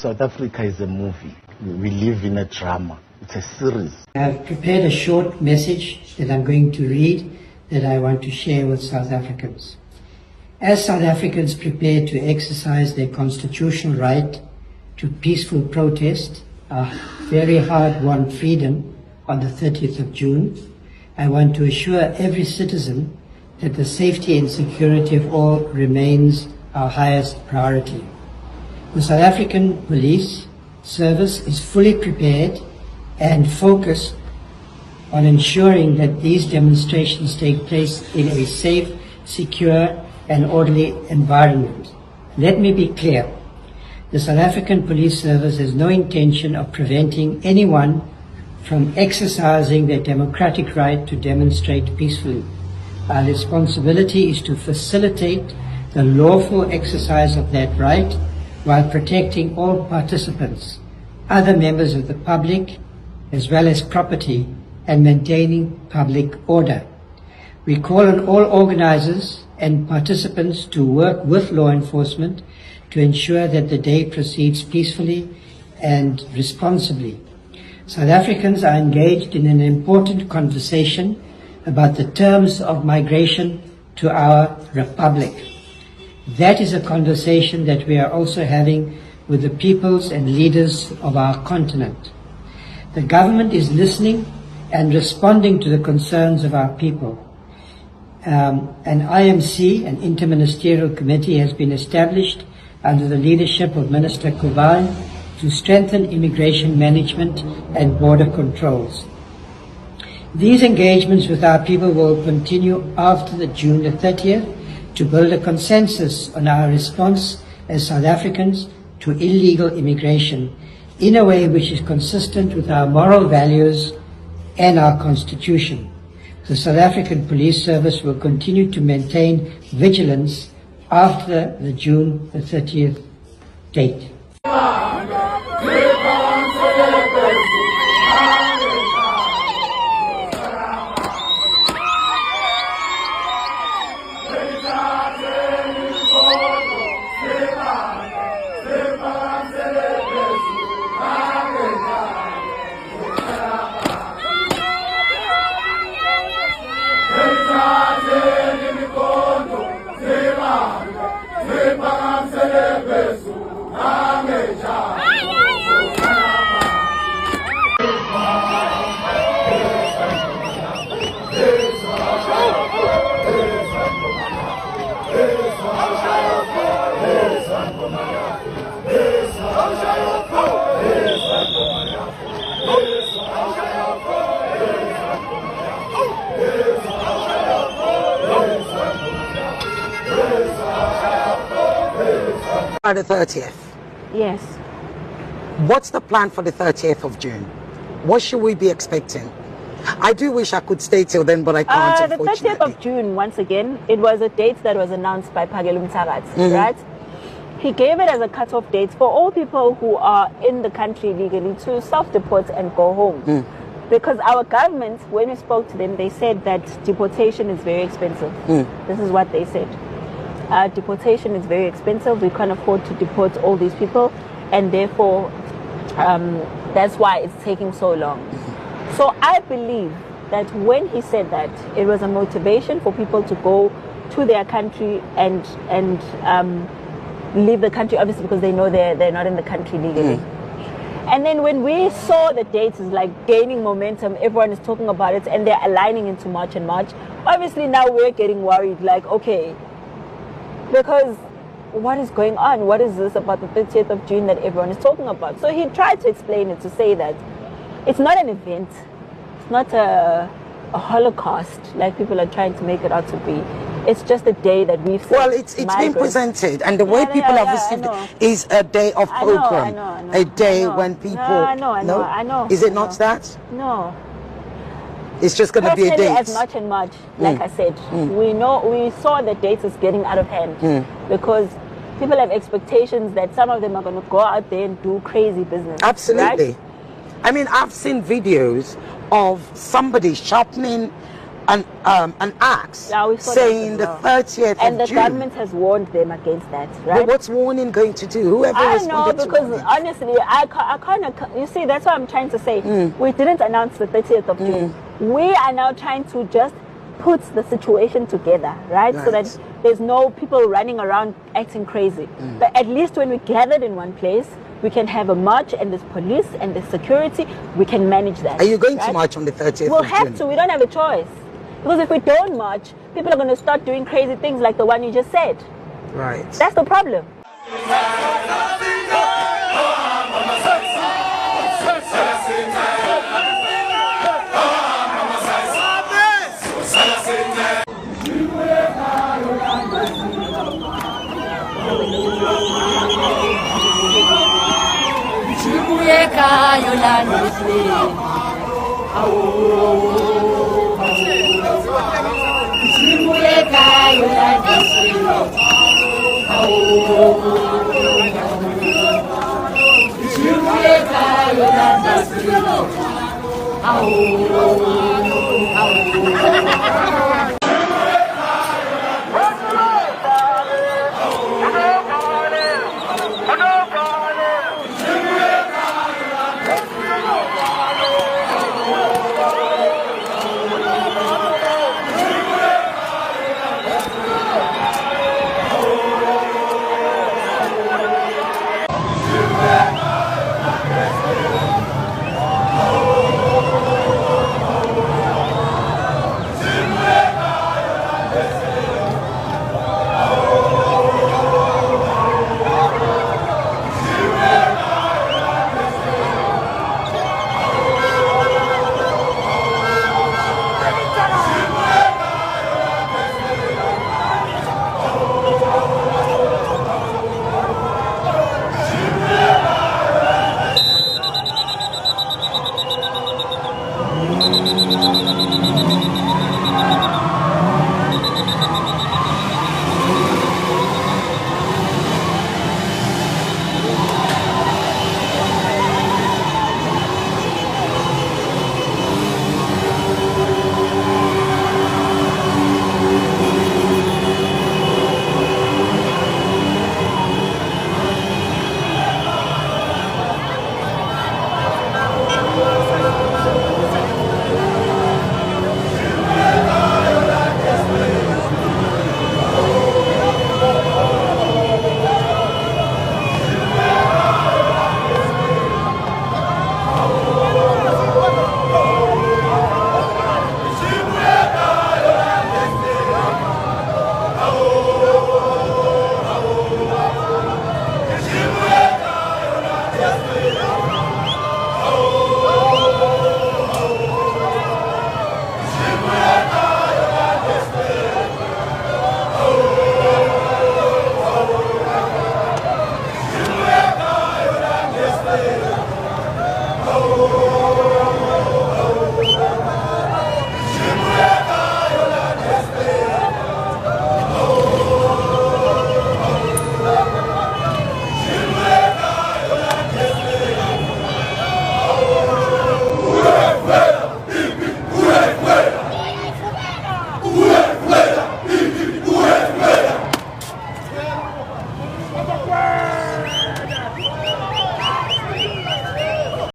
South Africa is a movie. We live in a drama. It's a series. I've prepared a short message that I'm going to read that I want to share with South Africans. As South Africans prepare to exercise their constitutional right to peaceful protest, a very hard-won freedom on the 30th of June, I want to assure every citizen that the safety and security of all remains our highest priority. The South African Police Service is fully prepared and focused on ensuring that these demonstrations take place in a safe, secure and orderly environment. Let me be clear. The South African Police Service has no intention of preventing anyone from exercising their democratic right to demonstrate peacefully. Our responsibility is to facilitate the lawful exercise of that right while protecting all participants, other members of the public, as well as property, and maintaining public order. We call on all organizers and participants to work with law enforcement to ensure that the day proceeds peacefully and responsibly. South Africans are engaged in an important conversation about the terms of migration to our republic. That is a conversation that we are also having with the peoples and leaders of our continent. The government is listening and responding to the concerns of our people. An IMC, an interministerial committee, has been established under the leadership of Minister Kuban to strengthen immigration management and border controls. These engagements with our people will continue after the June the 30th to build a consensus on our response as South Africans to illegal immigration in a way which is consistent with our moral values and our constitution. The South African Police Service will continue to maintain vigilance after the June the 30th date. The 30th? Yes. What's the plan for the 30th of June? What should we be expecting? I do wish I could stay till then, but I can't, The 30th of June, once again, it was a date that was announced by Phakelo Motshekga, right? He gave it as a cut-off date for all people who are in the country legally to self-deport and go home. Because our government, when we spoke to them, they said that deportation is very expensive. This is what they said. Deportation is very expensive. We can't afford to deport all these people, and therefore that's why it's taking so long. So I believe that when he said that, it was a motivation for people to go to their country and leave the country, obviously, because they know they're not in the country legally. And then when we saw the dates is like gaining momentum, everyone is talking about it and they're aligning into March and March. Obviously now we're getting worried, like, okay, because what is going on? What is this about the 30th of June that everyone is talking about? So he tried to explain it, to say that it's not an event. It's not a Holocaust like people are trying to make it out to be. It's just a day that we've seen. Well, it's been presented, and the way people have received it is a day of fulcrum. A day when people... I know. Is it not that? No. It's just going to be a date. As much and much, like I said. We saw the dates is getting out of hand because people have expectations that some of them are going to go out there and do crazy business. Absolutely. Right? I mean, I've seen videos of somebody sharpening an axe, saying the 30th of June. And the government has warned them against that, right? But what's warning going to do? Whoever I responded know, because honestly, I kind of, you see, that's what I'm trying to say. We didn't announce the 30th of June. We are now trying to just put the situation together, right? So that there's no people running around acting crazy. But at least when we gathered in one place, we can have a march, and there's police and there's security. We can manage that. Are you going to march on the 30th of June? We'll have to. We don't have a choice. Because if we don't march, people are going to start doing crazy things like the one you just said. Right. That's the problem. Au